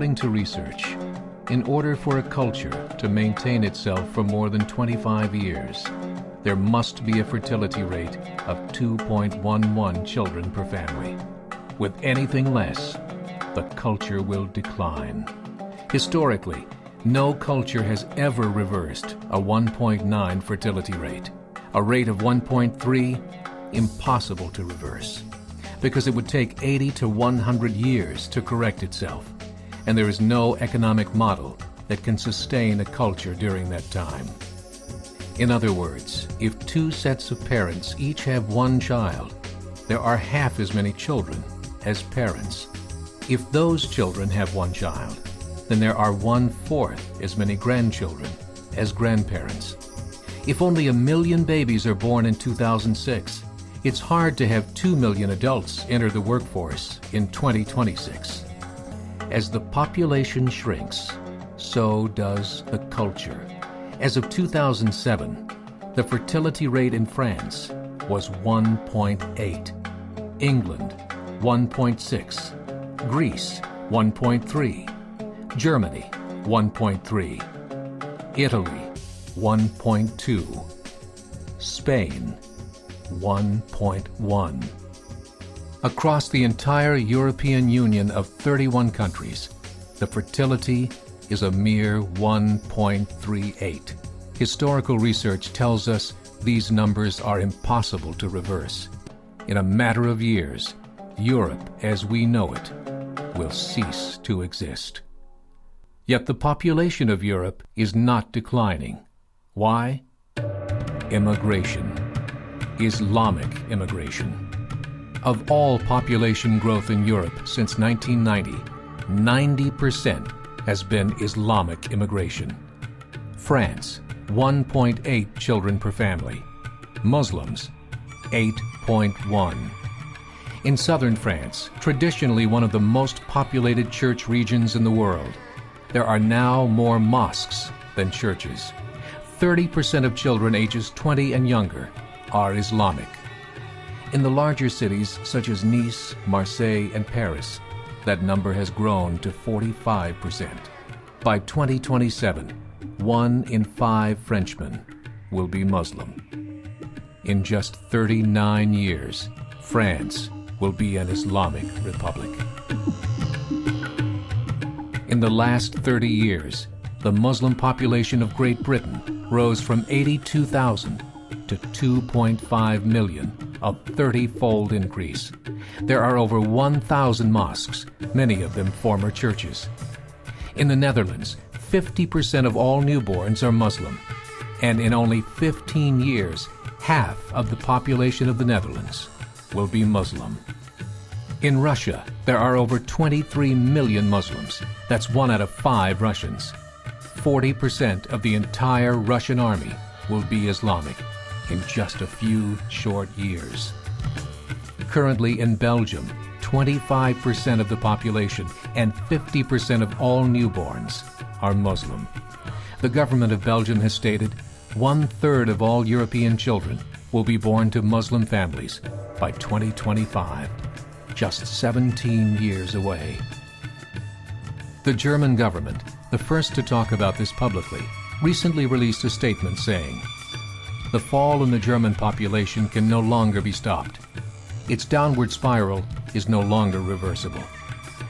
According to research, in order for a culture to maintain itself for more than 25 years, there must be a fertility rate of 2.11 children per family. With anything less, the culture will decline. Historically, no culture has ever reversed a 1.9 fertility rate. A rate of 1.3, impossible to reverse, because it would take 80 to 100 years to correct itself, and there is no economic model that can sustain a culture during that time. In other words, if two sets of parents each have one child, there are half as many children as parents. If those children have one child, then there are 1/4 as many grandchildren as grandparents. If only 1 million babies are born in 2006, it's hard to have 2 million adults enter the workforce in 2026. As the population shrinks, so does the culture. As of 2007, the fertility rate in France was 1.8, England 1.6, Greece 1.3, Germany 1.3, Italy 1.2, Spain 1.1. Across the entire European Union of 31 countries, the fertility is a mere 1.38. Historical research tells us these numbers are impossible to reverse. In a matter of years, Europe as we know it will cease to exist. Yet the population of Europe is not declining. Why? Immigration. Islamic immigration. Of all population growth in Europe since 1990, 90% has been Islamic immigration. France, 1.8 children per family. Muslims, 8.1. In southern France, traditionally one of the most populated church regions in the world, there are now more mosques than churches. 30% of children ages 20 and younger are Islamic. In the larger cities such as Nice, Marseille, and Paris, that number has grown to 45%. By 2027, 1 in 5 Frenchmen will be Muslim. In just 39 years, France will be an Islamic republic. In the last 30 years, the Muslim population of Great Britain rose from 82,000 to 2.5 million, a 30-fold increase. There are over 1,000 mosques, many of them former churches. In the Netherlands, 50% of all newborns are Muslim, and in only 15 years, half of the population of the Netherlands will be Muslim. In Russia, there are over 23 million Muslims. That's 1 out of 5 Russians. 40% of the entire Russian army will be Islamic in just a few short years. Currently in Belgium, 25% of the population and 50% of all newborns are Muslim. The government of Belgium has stated 1/3 of all European children will be born to Muslim families by 2025, just 17 years away. The German government, the first to talk about this publicly, recently released a statement saying, "The fall in the German population can no longer be stopped. Its downward spiral is no longer reversible.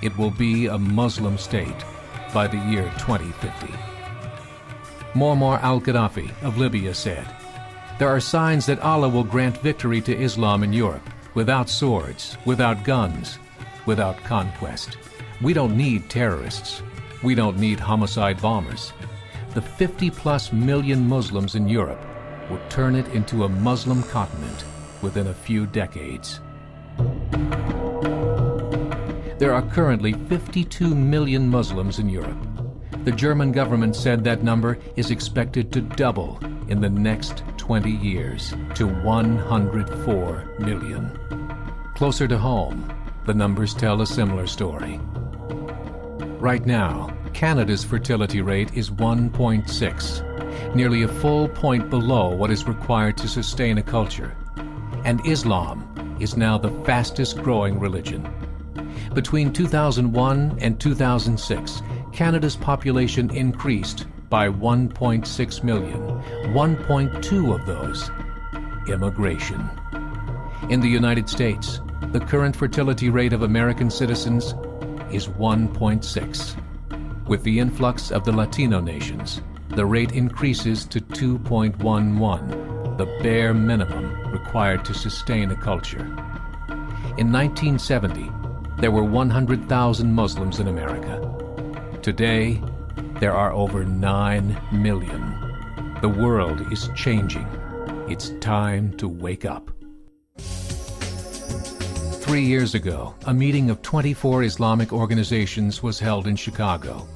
It will be a Muslim state by the year 2050. Muammar al-Gaddafi of Libya said, "There are signs that Allah will grant victory to Islam in Europe, without swords, without guns, without conquest. We don't need terrorists. We don't need homicide bombers. The 50+ million Muslims in Europe will turn it into a Muslim continent within a few decades." There are currently 52 million Muslims in Europe. The German government said that number is expected to double in the next 20 years to 104 million. Closer to home, the numbers tell a similar story. Right now, Canada's fertility rate is 1.6, nearly a full point below what is required to sustain a culture. And Islam is now the fastest growing religion. Between 2001 and 2006, Canada's population increased by 1.6 million, 1.2 of those immigration. In the United States, the current fertility rate of American citizens is 1.6. With the influx of the Latino nations, the rate increases to 2.11, the bare minimum required to sustain a culture. In 1970, there were 100,000 Muslims in America. Today, there are over 9 million. The world is changing. It's time to wake up. 3 years ago, a meeting of 24 Islamic organizations was held in Chicago.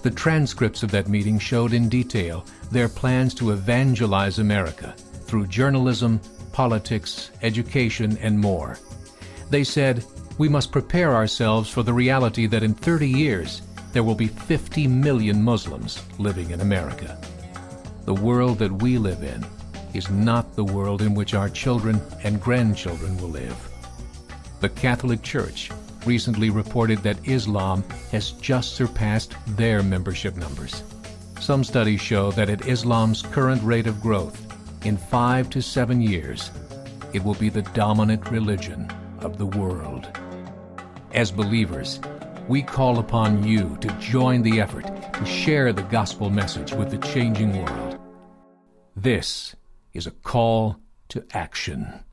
The transcripts of that meeting showed in detail their plans to evangelize America through journalism, politics, education, and more. They said, we must prepare ourselves for the reality that in 30 years, there will be 50 million Muslims living in America. The world that we live in is not the world in which our children and grandchildren will live. The Catholic Church recently reported that Islam has just surpassed their membership numbers. Some studies show that at Islam's current rate of growth, in 5 to 7 years, it will be the dominant religion of the world. As believers, we call upon you to join the effort to share the gospel message with the changing world. This is a call to action.